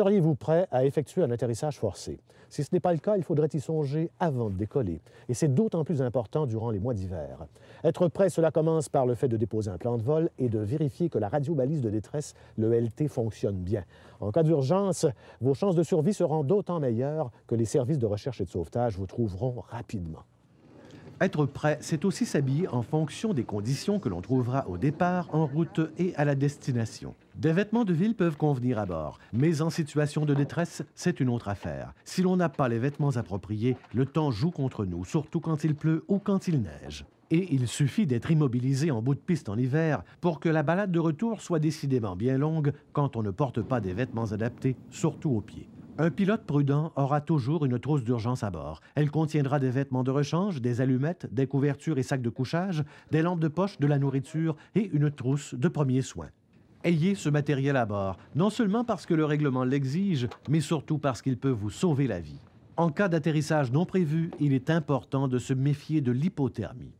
Seriez-vous prêt à effectuer un atterrissage forcé? Si ce n'est pas le cas, il faudrait y songer avant de décoller. Et c'est d'autant plus important durant les mois d'hiver. Être prêt, cela commence par le fait de déposer un plan de vol et de vérifier que la radiobalise de détresse, le LT, fonctionne bien. En cas d'urgence, vos chances de survie seront d'autant meilleures que les services de recherche et de sauvetage vous trouveront rapidement. Être prêt, c'est aussi s'habiller en fonction des conditions que l'on trouvera au départ, en route et à la destination. Des vêtements de ville peuvent convenir à bord, mais en situation de détresse, c'est une autre affaire. Si l'on n'a pas les vêtements appropriés, le temps joue contre nous, surtout quand il pleut ou quand il neige. Et il suffit d'être immobilisé en bout de piste en hiver pour que la balade de retour soit décidément bien longue quand on ne porte pas des vêtements adaptés, surtout aux pieds. Un pilote prudent aura toujours une trousse d'urgence à bord. Elle contiendra des vêtements de rechange, des allumettes, des couvertures et sacs de couchage, des lampes de poche, de la nourriture et une trousse de premiers soins. Ayez ce matériel à bord, non seulement parce que le règlement l'exige, mais surtout parce qu'il peut vous sauver la vie. En cas d'atterrissage non prévu, il est important de se méfier de l'hypothermie.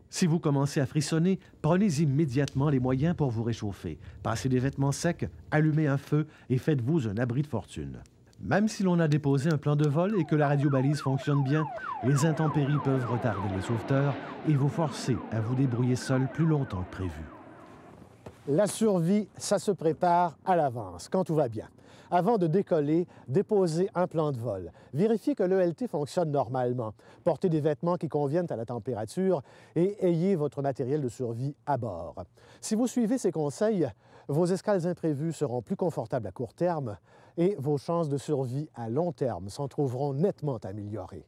Si vous commencez à frissonner, prenez immédiatement les moyens pour vous réchauffer. Passez des vêtements secs, allumez un feu et faites-vous un abri de fortune. Même si l'on a déposé un plan de vol et que la radiobalise fonctionne bien, les intempéries peuvent retarder les sauveteurs et vous forcer à vous débrouiller seul plus longtemps que prévu. La survie, ça se prépare à l'avance, quand tout va bien. Avant de décoller, déposez un plan de vol. Vérifiez que l'ELT fonctionne normalement. Portez des vêtements qui conviennent à la température et ayez votre matériel de survie à bord. Si vous suivez ces conseils, vos escales imprévues seront plus confortables à court terme et vos chances de survie à long terme s'en trouveront nettement améliorées.